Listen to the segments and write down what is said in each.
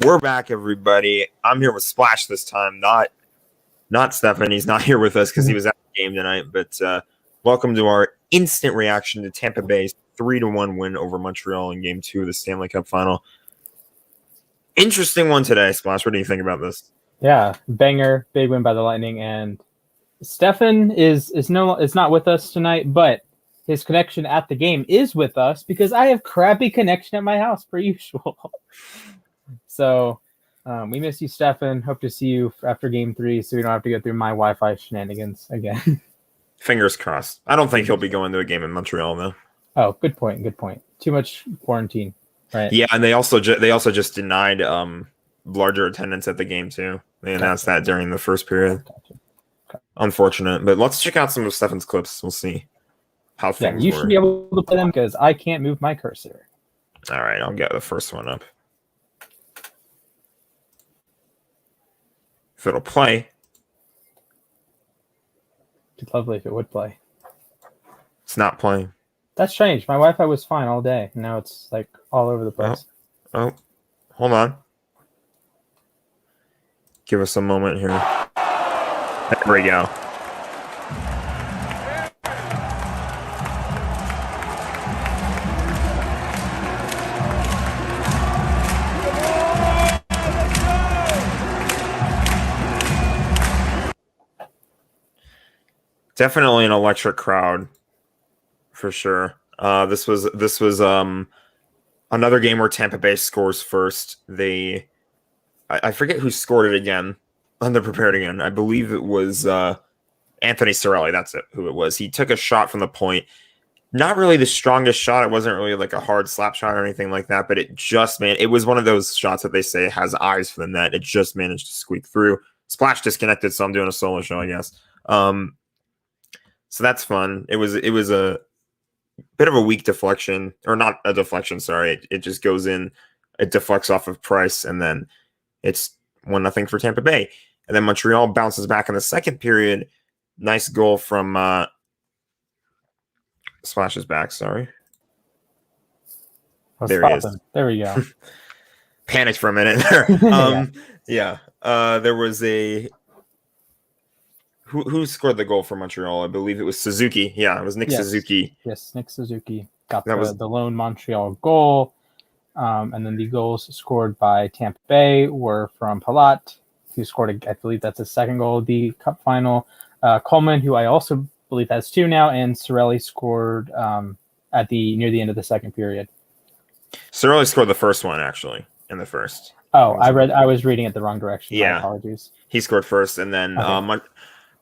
We're back, everybody. I'm here with Splash this time, not Stefan. He's not here with us because he was at the game tonight. But welcome to our instant reaction to Tampa Bay's 3-1 win over Montreal in Game 2 of the Stanley Cup Final. Interesting one today, Splash. What do you think about this? Yeah, banger, big win by the Lightning, and Stefan is not with us tonight, but his connection at the game is with us because I have crappy connection at my house per usual. So we miss you, Stefan. Hope to see you after Game 3 so we don't have to go through my Wi-Fi shenanigans again. Fingers crossed. I don't think he'll be going to a game in Montreal, though. Oh, good point. Too much quarantine, right? Yeah, and they also just denied larger attendance at the game, too. They announced that during the first period. Okay. Unfortunate. But let's check out some of Stefan's clips. We'll see how things you should be able to play them because I can't move my cursor. All right, I'll get the first one up. If it'll play. It'd be lovely if it would play. It's not playing. That's strange. My Wi-Fi was fine all day. Now it's like all over the place. Oh, hold on. Give us a moment here. There we go. Definitely an electric crowd, for sure. This was another game where Tampa Bay scores first. I forget who scored it again. Underprepared again. I believe it was Anthony Cirelli. That's who it was. He took a shot from the point. Not really the strongest shot. It wasn't really like a hard slap shot or anything like that, but it was one of those shots that they say has eyes for the net. It just managed to squeak through. Splash disconnected, so I'm doing a solo show, I guess. So that's fun. It was a bit of a weak deflection, or not a deflection, sorry. It just goes in, it deflects off of Price, and then it's 1-0 for Tampa Bay. And then Montreal bounces back in the second period. Nice goal from Splash's back, sorry. There he is. There we go. Panicked for a minute there. Yeah. There was a... Who scored the goal for Montreal? I believe it was Suzuki. Yeah, it was Nick Suzuki. Yes, Nick Suzuki got the lone Montreal goal. And then the goals scored by Tampa Bay were from Palat, who scored, I believe that's his second goal of the Cup Final. Coleman, who I also believe has 2 now, and Cirelli scored near the end of the second period. Cirelli scored the first one, actually, in the first. Oh, I was reading it the wrong direction. Yeah. My apologies. He scored first, and then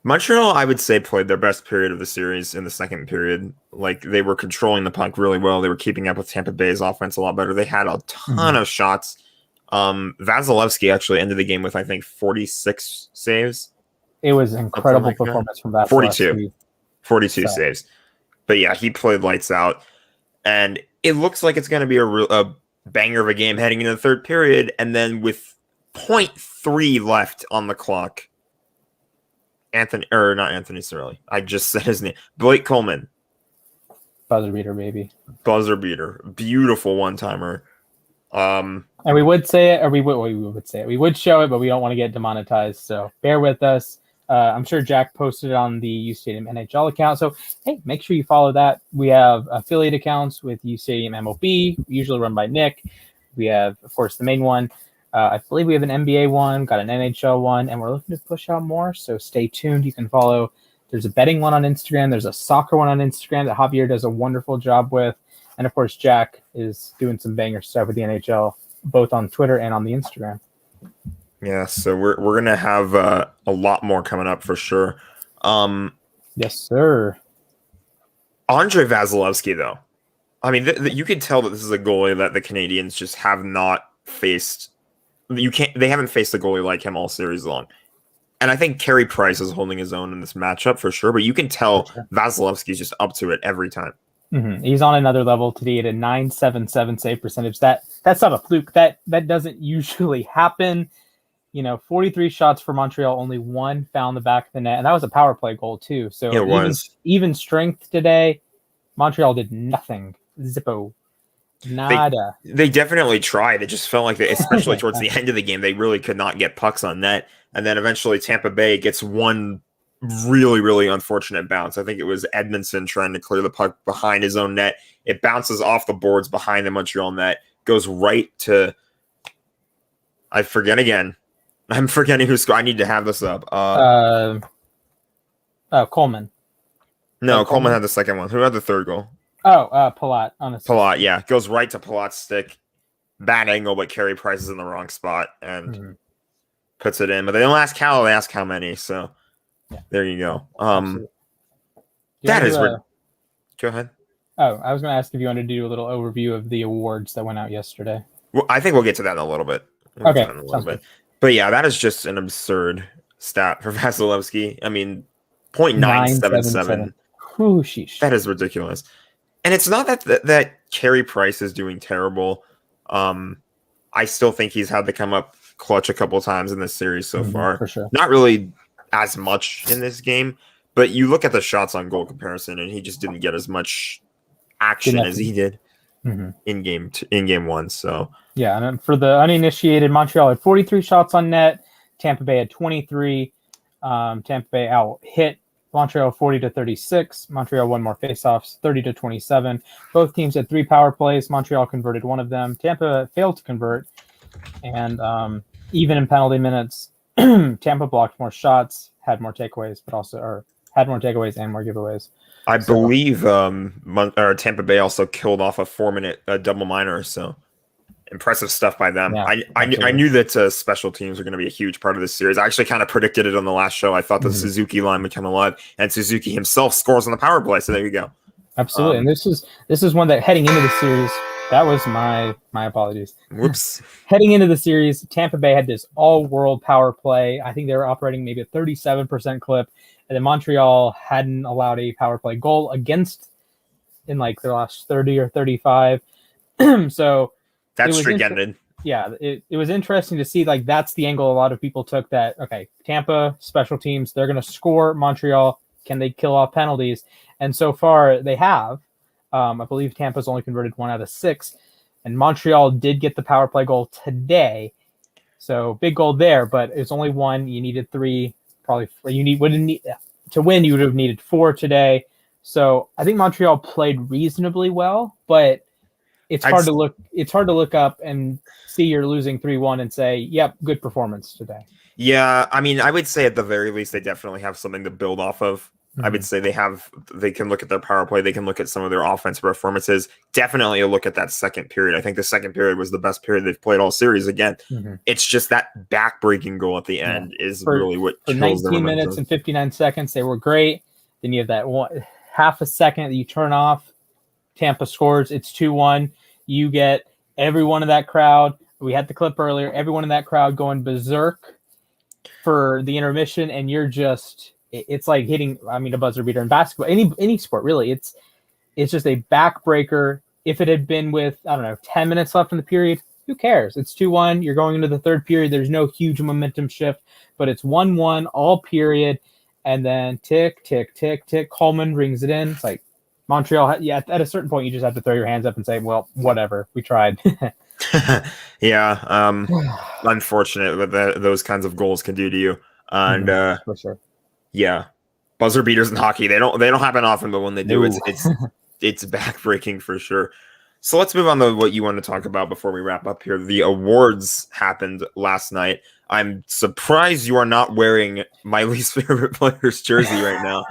Montreal, I would say, played their best period of the series in the second period. Like, they were controlling the puck really well. They were keeping up with Tampa Bay's offense a lot better. They had a ton of shots. Vasilevskiy actually ended the game with, I think, 46 saves. It was incredible performance from Vasilevskiy. 42 saves. But yeah, he played lights out. And it looks like it's going to be a banger of a game heading into the third period. And then with 0.3 left on the clock, not Anthony Cirelli. I just said his name. Blake Coleman. Buzzer beater, baby. Buzzer beater. Beautiful one-timer. And we would say it, or we would say it. We would show it, but we don't want to get demonetized, so bear with us. I'm sure Jack posted it on the U Stadium NHL account, so hey, make sure you follow that. We have affiliate accounts with U Stadium MLB, usually run by Nick. We have, of course, the main one. I believe we have an NBA one, got an NHL one, and we're looking to push out more, so stay tuned. You can follow. There's a betting one on Instagram. There's a soccer one on Instagram that Javier does a wonderful job with. And, of course, Jack is doing some banger stuff with the NHL, both on Twitter and on the Instagram. Yeah, so we're going to have a lot more coming up for sure. Yes, sir. Andre Vasilevskiy, though. I mean, you can tell that this is a goalie that the Canadians just have not faced. They haven't faced a goalie like him all series long. And I think Carey Price is holding his own in this matchup for sure, but you can tell Vasilevskiy is just up to it every time. He's on another level today at a .977 save percentage. That's not a fluke. That doesn't usually happen. 43 shots for Montreal, only 1 found the back of the net, and that was a power play goal too. So it was even strength today. Montreal did nothing. Zippo. Nada. They definitely tried. It just felt like, especially towards the end of the game, they really could not get pucks on net. And then eventually Tampa Bay gets one really, really unfortunate bounce. I think it was Edmondson trying to clear the puck behind his own net. It bounces off the boards behind the Montreal net, goes right to... I forget again. I'm forgetting who scored. I need to have this up. Coleman. No, Coleman had the second one. Who had the third goal? Palat. Palat, yeah. Goes right to Palat's stick. Bad angle, but Carey Price is in the wrong spot and puts it in. But they don't ask how, they ask how many. So there you go. That is... Go ahead. Oh, I was going to ask if you wanted to do a little overview of the awards that went out yesterday. Well, I think we'll get to that in a little bit. But yeah, that is just an absurd stat for Vasilevskiy. I mean, 0.977. Ooh, sheesh. That is ridiculous. And it's not that Carey Price is doing terrible. I still think he's had to come up clutch a couple times in this series so far. For sure. Not really as much in this game, but you look at the shots on goal comparison, and he just didn't get as much action as he did in game one. So yeah, and for the uninitiated, Montreal had 43 shots on net. Tampa Bay had 23. Tampa Bay out hit Montreal 40-36. Montreal won more faceoffs, 30-27. Both teams had 3 power plays. Montreal converted one of them. Tampa failed to convert, and even in penalty minutes, Tampa blocked more shots, had more takeaways, had more takeaways and more giveaways. I believe Tampa Bay also killed off a 4-minute double minor. So impressive stuff by them. Yeah, I knew that special teams were going to be a huge part of this series. I actually kind of predicted it on the last show. I thought the Suzuki line would come alive, and Suzuki himself scores on the power play. So there you go. Absolutely, and this is one that heading into the series. That was my apologies. Whoops. Heading into the series, Tampa Bay had this all-world power play. I think they were operating maybe a 37% clip, and then Montreal hadn't allowed a power play goal against in like their last 30 or 35. So that's streak-ended. It was interesting to see, like, that's the angle a lot of people took, that, okay, Tampa, special teams, they're going to score. Montreal, can they kill off penalties? And so far, they have. I believe Tampa's only converted 1 out of 6, and Montreal did get the power play goal today. So big goal there, but it's only 1. You needed 3. Probably to win, you would have needed 4 today. So I think Montreal played reasonably well, but it's hard to look up and see you're losing 3-1 and say, yep, good performance today. Yeah, I mean, I would say at the very least they definitely have something to build off of. I would say they can look at their power play, they can look at some of their offensive performances. Definitely a look at that second period. I think the second period was the best period they've played all series. Again, it's just that back-breaking goal at the end is really what for 19 minutes and 59 seconds, they were great. Then you have that half a second that you turn off. Tampa scores. It's 2-1. You get everyone in that crowd. We had the clip earlier. Everyone in that crowd going berserk for the intermission, and you're just... It's like hitting, a buzzer beater in basketball, any sport, really. It's just a backbreaker. If it had been with, 10 minutes left in the period, who cares? It's 2-1. You're going into the third period. There's no huge momentum shift, but it's 1-1 all period. And then tick, tick, tick, tick. Coleman rings it in. It's like Montreal. Yeah, at a certain point, you just have to throw your hands up and say, well, whatever. We tried. Yeah. Unfortunate what those kinds of goals can do to you. And for sure. Yeah, buzzer beaters in hockey, they don't happen often, but when they do, it's backbreaking for sure. So let's move on to what you want to talk about before we wrap up here. The awards happened last night. I'm surprised you are not wearing my least favorite player's jersey right now.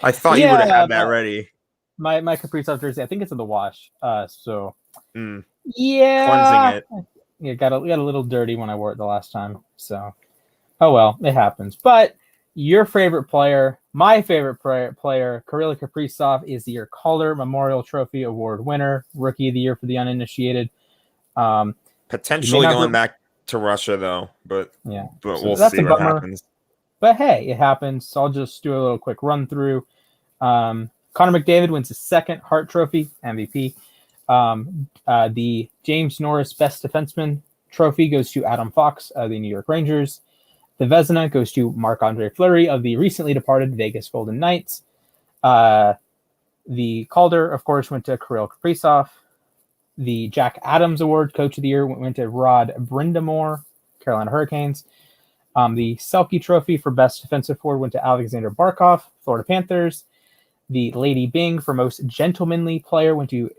I thought you would have had that ready. My Kaprizov jersey, I think it's in the wash. Cleansing it. Yeah, got a little dirty when I wore it the last time. So, oh well, it happens. But your favorite player, my favorite player, Kirill Kaprizov, is the your Calder Memorial Trophy Award winner, Rookie of the Year for the uninitiated. Potentially going back to Russia, though, but we'll see what happens. But hey, it happens. So I'll just do a little quick run through. Conor McDavid wins his second Hart Trophy, MVP. The James Norris Best Defenseman Trophy goes to Adam Fox of the New York Rangers. The Vezna goes to Marc-Andre Fleury of the recently departed Vegas Golden Knights. The Calder, of course, went to Kirill Kaprizov. The Jack Adams Award, Coach of the Year, went to Rod Brindamore, Carolina Hurricanes. The Selke Trophy for Best Defensive Forward went to Alexander Barkov, Florida Panthers. The Lady Byng for Most Gentlemanly Player went to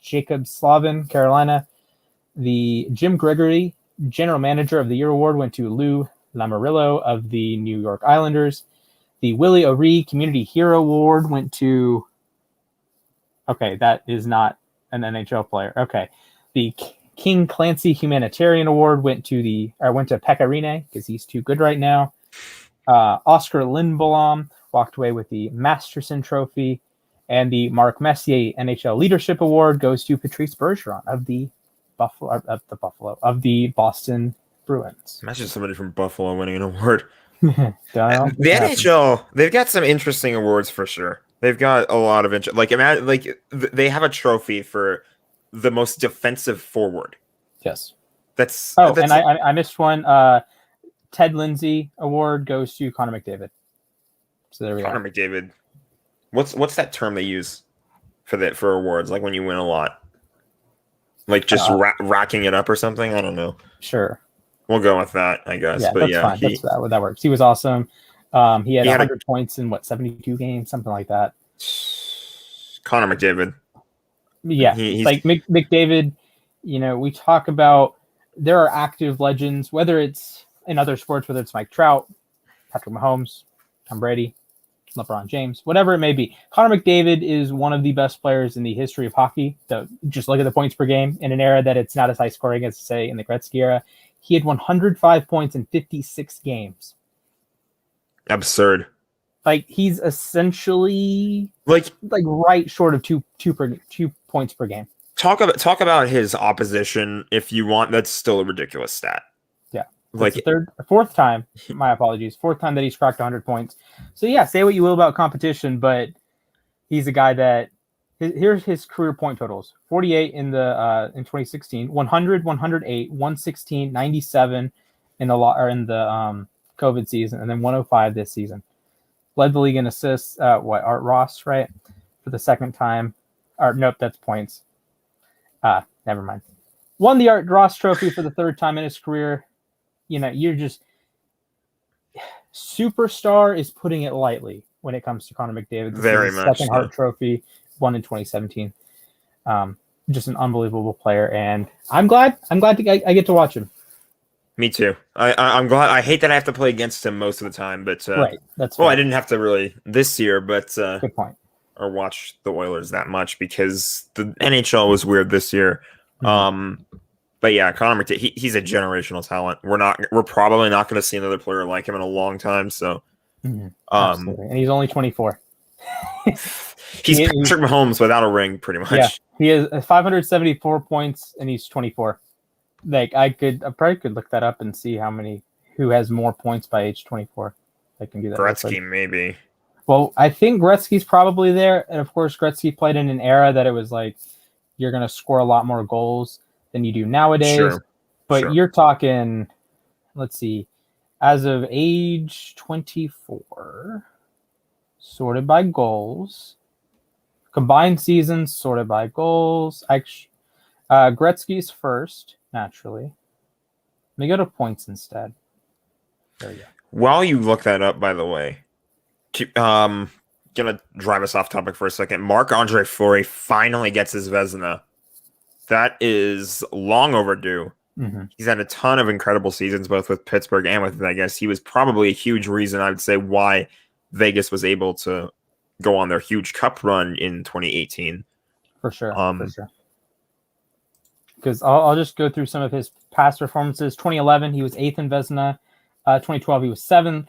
Jacob Slavin, Carolina. The Jim Gregory General Manager of the Year Award went to Lou Lamoriello of the New York Islanders. The Willie O'Ree Community Hero Award went to... Okay, that is not an NHL player. Okay. The King Clancy Humanitarian Award went to Pekka Rinne because he's too good right now. Oscar Lindblom walked away with the Masterson Trophy, and the Mark Messier NHL Leadership Award goes to Patrice Bergeron of the Boston Bruins. Imagine somebody from Buffalo winning an award. The NHL, they've got some interesting awards for sure. They've got a lot of interest. They have a trophy for the most defensive forward. Yes. And I missed one. Ted Lindsay Award goes to Conor McDavid. So there we go. Conor McDavid. What's that term they use for awards? Like when you win a lot, like just racking it up or something. I don't know. Sure. We'll go with that, I guess. Yeah, but that's fine. That works. He was awesome. He had 100 points in 72 games, something like that. Conor McDavid. Yeah, like McDavid. We talk about there are active legends, whether it's in other sports, whether it's Mike Trout, Patrick Mahomes, Tom Brady, LeBron James, whatever it may be. Connor McDavid is one of the best players in the history of hockey. So just look at the points per game in an era that it's not as high scoring as, say, in the Gretzky era. He had 105 points in 56 games. Absurd. Like he's essentially like right short of two points per game. Talk about his opposition if you want. That's still a ridiculous stat. Yeah, like fourth time. My apologies. Fourth time that he's cracked 100 points. So yeah, say what you will about competition, but he's a guy that here's his career point totals: 48 in 2016, 100, 108, 116, 97 in the COVID season, and then 105 this season. Led the league in assists. Art Ross, right? For the second time. Or nope, that's points. Never mind. Won the Art Ross Trophy for the third time in his career. You're just superstar is putting it lightly when it comes to Connor McDavid. Very much. Second Hart Trophy, won in 2017. Just an unbelievable player, and I'm glad I get to watch him. Me too. I'm glad. I hate that I have to play against him most of the time, but right. That's I didn't have to really this year, but good point. Or watch the Oilers that much because the NHL was weird this year. Mm-hmm. But yeah, Connor McDavid, he's a generational talent. We're probably not going to see another player like him in a long time. So, absolutely. And he's only 24. He's Patrick Mahomes without a ring, pretty much. Yeah, he has 574 points, and he's 24. Like I probably could look that up and see who has more points by age 24. I can do that. Gretzky, maybe. Well, I think Gretzky's probably there, and of course, Gretzky played in an era that it was like you're going to score a lot more goals than you do nowadays. Sure. But you're talking, let's see, as of age 24, sorted by goals, combined seasons sorted by goals. Gretzky's first, naturally. Let me go to points instead. There you go. While you look that up, by the way, gonna drive us off topic for a second. Marc-Andre Fleury finally gets his Vezna. That is long overdue. Mm-hmm. He's had a ton of incredible seasons, both with Pittsburgh and with Vegas. He was probably a huge reason, I would say, why Vegas was able to go on their huge cup run in 2018. For sure. Because I'll just go through some of his past performances. 2011, he was 8th in Vezna. 2012, he was 7th.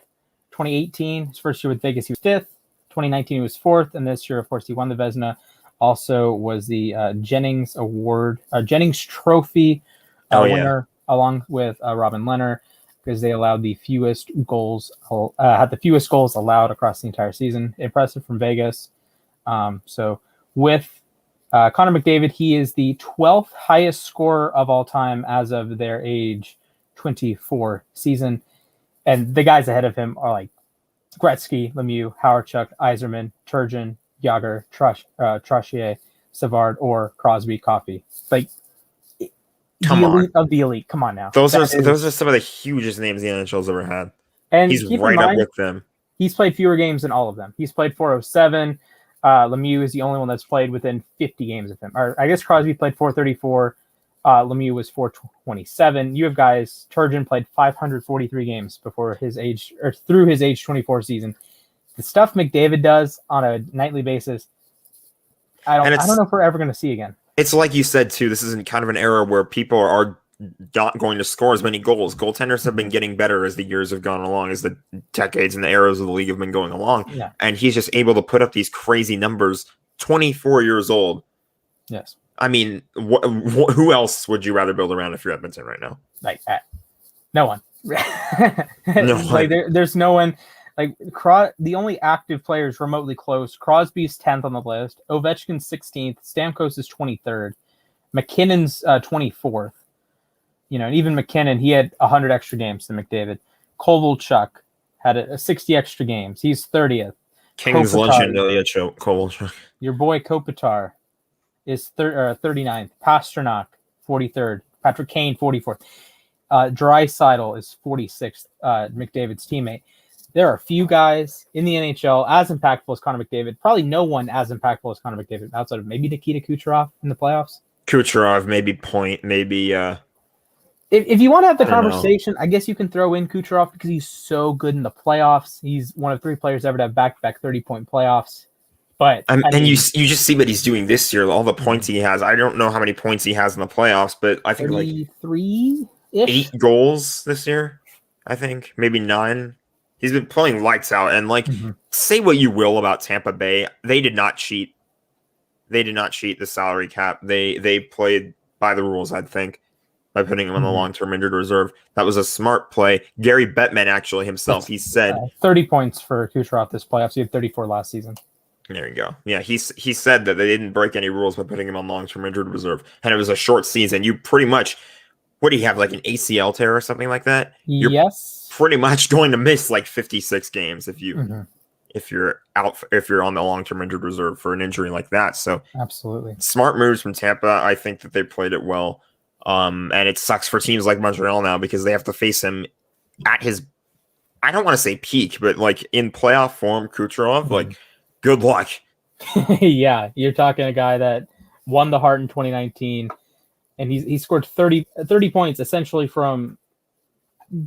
2018, his first year with Vegas, he was 5th. 2019, he was 4th. And this year, of course, he won the Vezna. Also was the Jennings Trophy winner, along with Robin Leonard, because they allowed the fewest goals, had the fewest goals allowed across the entire season. Impressive from Vegas. So with Connor McDavid, he is the 12th highest scorer of all time as of their age 24 season. And the guys ahead of him are like Gretzky, Lemieux, Howardchuk, Yzerman, Turgeon, Yager, Trottier. Savard, or Crosby, Coffey. Like, Come the on. elite of the elite. Come on now. Those are some of the hugest names the NHL's ever had. And he's keep right in mind, up with them. He's played fewer games than all of them. He's played 407. Lemieux is the only one that's played within 50 games of him. Or I guess Crosby played 434. Lemieux was 427. You have guys. Turgeon played 543 games before his age, or through his age 24 season. The stuff McDavid does on a nightly basis, I don't know if we're ever going to see again. It's like you said too. This is kind of an era where people are not going to score as many goals. Goaltenders have been getting better as the years have gone along, as the decades and the eras of the league have been going along. Yeah. And he's just able to put up these crazy numbers. 24 years old. Yes. I mean, who else would you rather build around if you're Edmonton right now? Like, no one. No one. Like, there's no one. Like, the only active players remotely close. Crosby's 10th on the list. Ovechkin's 16th. Stamkos is 23rd. McKinnon's 24th. And even McKinnon, he had 100 extra games than McDavid. Kovalchuk had a 60 extra games. He's 30th. King's Kopitar, legend, Ilya Kovalchuk. Your boy Kopitar is 39th. Pasternak, 43rd. Patrick Kane, 44th. Draisaitl is 46th, McDavid's teammate. There are a few guys in the NHL as impactful as Connor McDavid. Probably no one as impactful as Connor McDavid outside of maybe Nikita Kucherov in the playoffs. Kucherov, maybe Point, maybe... If you want to have the conversation, I guess you can throw in Kucherov because he's so good in the playoffs. He's one of 3 players ever to have back-to-back 30-point playoffs. But and you just see what he's doing this year, all the points he has. I don't know how many points he has in the playoffs, but I think 33-ish? 8 goals this year, I think. Maybe 9. He's been playing lights out. And, say what you will about Tampa Bay. They did not cheat. They did not cheat the salary cap. They played by the rules, I think, by putting him on the long-term injured reserve. That was a smart play. Gary Bettman, actually, himself, he said... 30 points for Kucherov this playoffs. He had 34 last season. There you go. Yeah, he said that they didn't break any rules by putting him on long-term injured reserve. And it was a short season. You pretty much... What do you have, like an ACL tear or something like that? You're pretty much going to miss like 56 games if you're on the long-term injured reserve for an injury like that. So absolutely smart moves from Tampa. I think that they played it well. And it sucks for teams like Montreal now because they have to face him at his, I don't want to say peak, but like in playoff form, Kucherov, like good luck. Yeah, you're talking a guy that won the Hart in 2019. And he scored 30 points essentially from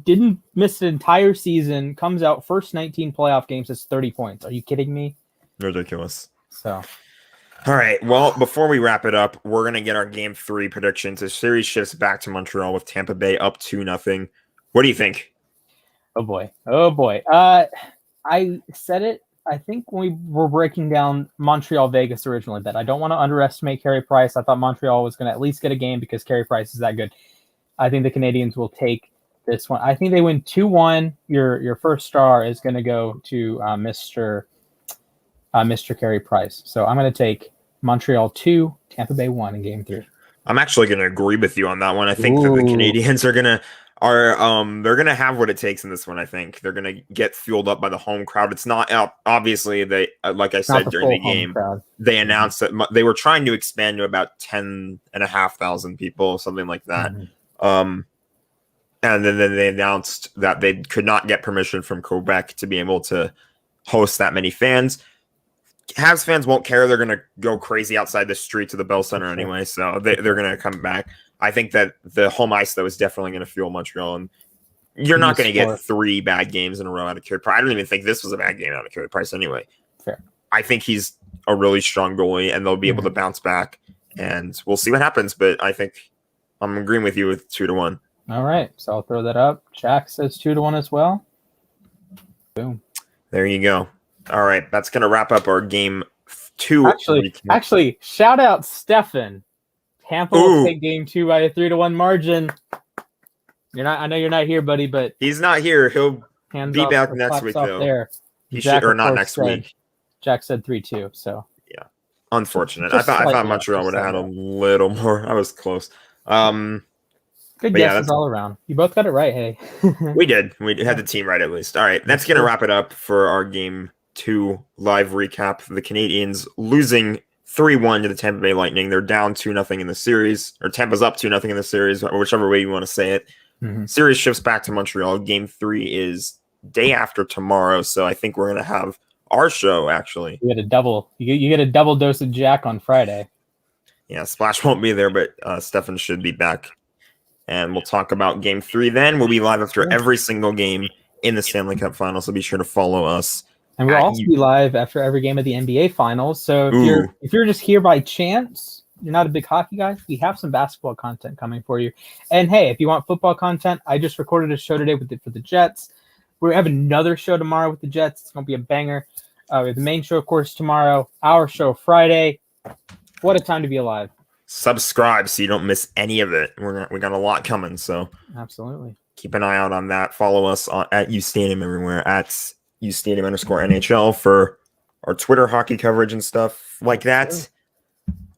didn't miss an entire season, comes out first 19 playoff games, has 30 points. Are you kidding me? Ridiculous. So, all right. Well, before we wrap it up, we're going to get our game 3 predictions. The series shifts back to Montreal with Tampa Bay up 2-0. What do you think? Oh boy. I said it. I think when we were breaking down Montreal-Vegas originally, that I don't want to underestimate Carey Price. I thought Montreal was going to at least get a game because Carey Price is that good. I think the Canadians will take this one. I think they win 2-1. Your first star is going to go to Mr. Carey Price. So I'm going to take Montreal 2, Tampa Bay 1 in game 3. I'm actually going to agree with you on that one. I think that the Canadians are going to they're going to have what it takes in this one. I think they're going to get fueled up by the home crowd. It's not obviously they, like I said during the game, they announced that they were trying to expand to about 10,500 people, something like that. And then they announced that they could not get permission from Quebec to be able to host that many fans. Habs fans won't care. They're going to go crazy outside the streets of the Bell Center anyway, so they're going to come back. I think that the home ice, though, is definitely going to fuel Montreal, and you're not going to get 3 bad games in a row out of Carey Price. I don't even think this was a bad game out of Carey Price anyway. Fair. I think he's a really strong goalie, and they'll be able to bounce back, and we'll see what happens, but I think I'm agreeing with you with 2-1. All right, so I'll throw that up. Jack says 2-1 as well. Boom. There you go. All right, that's going to wrap up our game 2. Actually, shout out Stefan. Tampa will take game 2 by a 3-1 margin. I know you're not here, buddy, but he's not here. He'll be back next week, though. There. He should, or not next week. Jack said 3-2, so yeah, unfortunate. I thought Montreal would have had a little more. I was close. Good guesses all around. You both got it right. Hey, we did. We had the team right at least. All right, that's gonna wrap it up for our game 2 live recap. The Canadians losing 3-1 to the Tampa Bay Lightning. They're down 2-0 in the series, or Tampa's up 2-0 in the series, whichever way you want to say it. Series shifts back to Montreal. Game 3 is day after tomorrow, so I think we're going to have our show, actually. You get a double. You get a double dose of Jack on Friday. Yeah, Splash won't be there, but Stefan should be back. And we'll talk about Game 3 then. We'll be live after every single game in the Stanley Cup Finals, so be sure to follow us. And we'll also be live after every game of the NBA Finals. So if you're just here by chance, you're not a big hockey guy, we have some basketball content coming for you. And hey, if you want football content, I just recorded a show today for the Jets. We have another show tomorrow with the Jets. It's going to be a banger. We have the main show, of course, tomorrow. Our show Friday. What a time to be alive. Subscribe so you don't miss any of it. We got a lot coming, so absolutely keep an eye out on that. Follow us at UStadium everywhere, at UStadium_NHL for our Twitter hockey coverage and stuff like that. Sure.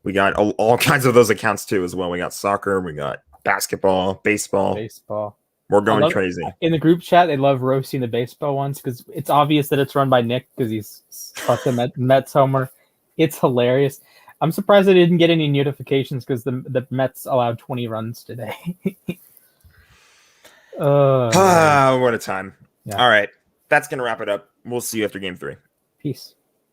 We got all kinds of those accounts too as well. We got soccer, we got basketball, baseball. We're going crazy. In the group chat, they love roasting the baseball ones because it's obvious that it's run by Nick because he's fucking Mets homer. It's hilarious. I'm surprised I didn't get any notifications because the Mets allowed 20 runs today. What a time. Yeah. All right. That's going to wrap it up. We'll see you after Game 3. Peace.